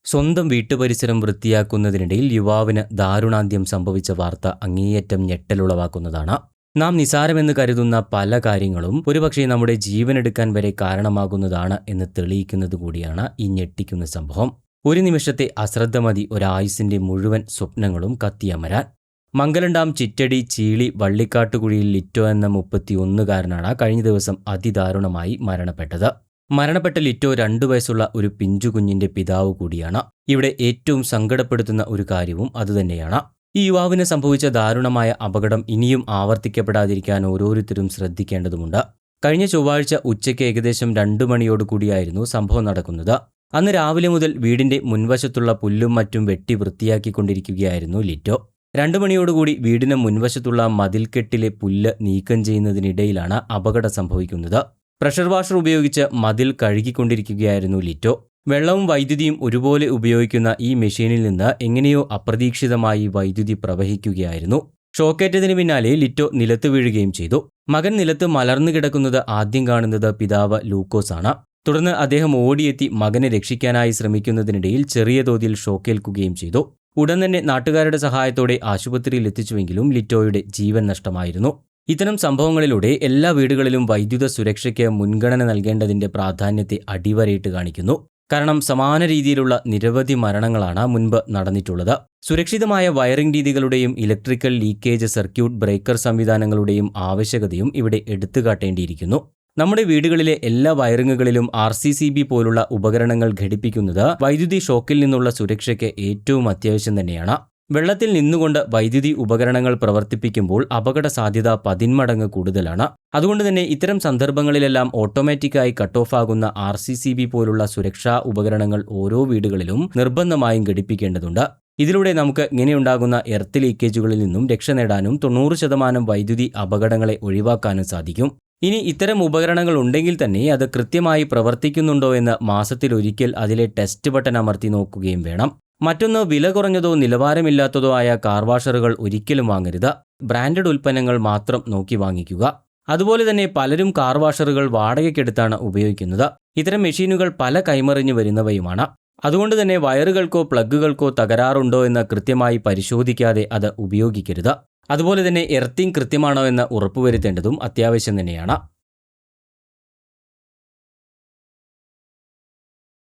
സ്വന്തം വീട്ടുപരിസരം വൃത്തിയാക്കുന്നതിനിടയിൽ യുവാവിന് ദാരുണാന്ത്യം സംഭവിച്ച വാർത്ത അങ്ങേയറ്റം ഞെട്ടലുളവാക്കുന്നതാണ്. നാം നിസാരമെന്ന് കരുതുന്ന പല കാര്യങ്ങളും ഒരുപക്ഷെ നമ്മുടെ ജീവനെടുക്കാൻ വരെ കാരണമാകുന്നതാണ് എന്ന് തെളിയിക്കുന്നത് കൂടിയാണ് ഈ ഞെട്ടിക്കുന്ന സംഭവം. ഒരു നിമിഷത്തെ അശ്രദ്ധ മതി ഒരായുസിന്റെ മുഴുവൻ സ്വപ്നങ്ങളും കത്തിയമരാൻ. മംഗലം ചിറ്റടി ചീളി വള്ളിക്കാട്ടുകുഴിയിൽ ലിറ്റോ എന്ന 31കാരനാണ് കഴിഞ്ഞ ദിവസം അതിദാരുണമായി മരണപ്പെട്ടത്. മരണപ്പെട്ട ലിറ്റോ 2 വയസ്സുള്ള ഒരു പിഞ്ചുകുഞ്ഞിന്റെ പിതാവ് കൂടിയാണ്. ഇവിടെ ഏറ്റവും സങ്കടപ്പെടുത്തുന്ന ഒരു കാര്യവും അതുതന്നെയാണ്. ഈ യുവാവിന് സംഭവിച്ച ദാരുണമായ അപകടം ഇനിയും ആവർത്തിക്കപ്പെടാതിരിക്കാൻ ഓരോരുത്തരും ശ്രദ്ധിക്കേണ്ടതുണ്ട്. കഴിഞ്ഞ ചൊവ്വാഴ്ച ഉച്ചയ്ക്ക് ഏകദേശം 2 മണിയോടുകൂടിയായിരുന്നു സംഭവം നടക്കുന്നത്. അന്ന് രാവിലെ മുതൽ വീടിന്റെ മുൻവശത്തുള്ള പുല്ലും മറ്റും വെട്ടി വൃത്തിയാക്കിക്കൊണ്ടിരിക്കുകയായിരുന്നു ലിറ്റോ. 2 മണിയോടുകൂടി വീടിന് മുൻവശത്തുള്ള മതിൽക്കെട്ടിലെ പുല്ല് നീക്കം ചെയ്യുന്നതിനിടയിലാണ് അപകടം സംഭവിക്കുന്നത്. പ്രഷർ വാഷർ ഉപയോഗിച്ച് മതിൽ കഴുകിക്കൊണ്ടിരിക്കുകയായിരുന്നു ലിറ്റോ. വെള്ളവും വൈദ്യുതിയും ഒരുപോലെ ഉപയോഗിക്കുന്ന ഈ മെഷീനിൽ നിന്ന് എങ്ങനെയോ അപ്രതീക്ഷിതമായി വൈദ്യുതി പ്രവഹിക്കുകയായിരുന്നു. ഷോക്കേറ്റതിന് പിന്നാലെ ലിറ്റോ നിലത്ത് വീഴുകയും ചെയ്തു. മകൻ നിലത്ത് മലർന്നു കിടക്കുന്നത് ആദ്യം കാണുന്നത് പിതാവ് ലൂക്കോസ് ആണ്. തുടർന്ന് അദ്ദേഹം ഓടിയെത്തി മകനെ രക്ഷിക്കാനായി ശ്രമിക്കുന്നതിനിടയിൽ ചെറിയ തോതിൽ ഷോക്കേൽക്കുകയും ചെയ്തു. ഉടൻ തന്നെ നാട്ടുകാരുടെ സഹായത്തോടെ ആശുപത്രിയിൽ എത്തിച്ചുവെങ്കിലും ലിറ്റോയുടെ ജീവൻ നഷ്ടമായിരുന്നു. ഇത്തരം സംഭവങ്ങളിലൂടെ എല്ലാ വീടുകളിലും വൈദ്യുത സുരക്ഷയ്ക്ക് മുൻഗണന നൽകേണ്ടതിന്റെ പ്രാധാന്യത്തെ അടിവരയിട്ട് കാണിക്കുന്നു. കാരണം സമാന രീതിയിലുള്ള നിരവധി മരണങ്ങളാണ് മുൻപ് നടന്നിട്ടുള്ളത്. സുരക്ഷിതമായ വയറിംഗ് രീതികളുടെയും ഇലക്ട്രിക്കൽ ലീക്കേജ് സർക്യൂട്ട് ബ്രേക്കർ സംവിധാനങ്ങളുടെയും ആവശ്യകതയും ഇവിടെ എടുത്തുകാട്ടേണ്ടിയിരിക്കുന്നു. നമ്മുടെ വീടുകളിലെ എല്ലാ വയറിങ്ങുകളിലും RCCB പോലുള്ള ഉപകരണങ്ങൾ ഘടിപ്പിക്കുന്നത് വൈദ്യുതി ഷോക്കിൽ നിന്നുള്ള സുരക്ഷയ്ക്ക് ഏറ്റവും അത്യാവശ്യം തന്നെയാണ്. വെള്ളത്തിൽ നിന്നുകൊണ്ട് വൈദ്യുതി ഉപകരണങ്ങൾ പ്രവർത്തിപ്പിക്കുമ്പോൾ അപകട സാധ്യത 10 മടങ്ങ് കൂടുതലാണ്. അതുകൊണ്ട് തന്നെ ഇത്തരം സന്ദർഭങ്ങളിലെല്ലാം ഓട്ടോമാറ്റിക്കായി കട്ട് ഓഫ് ആകുന്ന RCCB പോലുള്ള സുരക്ഷാ ഉപകരണങ്ങൾ ഓരോ വീടുകളിലും നിർബന്ധമായും ഘടിപ്പിക്കേണ്ടതുണ്ട്. ഇതിലൂടെ നമുക്ക് ഇങ്ങനെയുണ്ടാകുന്ന എർത്ത് ലീക്കേജുകളിൽ നിന്നും രക്ഷ നേടാനും 90% വൈദ്യുതി അപകടങ്ങളെ ഒഴിവാക്കാനും സാധിക്കും. ഇനി ഇത്തരം ഉപകരണങ്ങൾ ഉണ്ടെങ്കിൽ തന്നെ അത് കൃത്യമായി പ്രവർത്തിക്കുന്നുണ്ടോ എന്ന് മാസത്തിലൊരിക്കൽ അതിലെ ടെസ്റ്റ് ബട്ടൺ അമർത്തി നോക്കുകയും വേണം. മറ്റൊന്ന്, വില കുറഞ്ഞതോ നിലവാരമില്ലാത്തതോ ആയ കാർ വാഷറുകൾ ഒരിക്കലും വാങ്ങരുത്. ബ്രാൻഡഡ് ഉൽപ്പന്നങ്ങൾ മാത്രം നോക്കി വാങ്ങിക്കുക. അതുപോലെ തന്നെ പലരും കാർ വാഷറുകൾ വാടകയ്ക്കെടുത്താണ് ഉപയോഗിക്കുന്നത്. ഇത്തരം മെഷീനുകൾ പല കൈമറിഞ്ഞു വരുന്നവയുമാണ്. അതുകൊണ്ട് തന്നെ വയറുകൾക്കോ പ്ലഗുകൾക്കോ തകരാറുണ്ടോ എന്ന് കൃത്യമായി പരിശോധിക്കാതെ അത് ഉപയോഗിക്കരുത്. അതുപോലെ തന്നെ എർത്തിങ് കൃത്യമാണോ എന്ന് ഉറപ്പുവരുത്തേണ്ടതും അത്യാവശ്യം തന്നെയാണ്.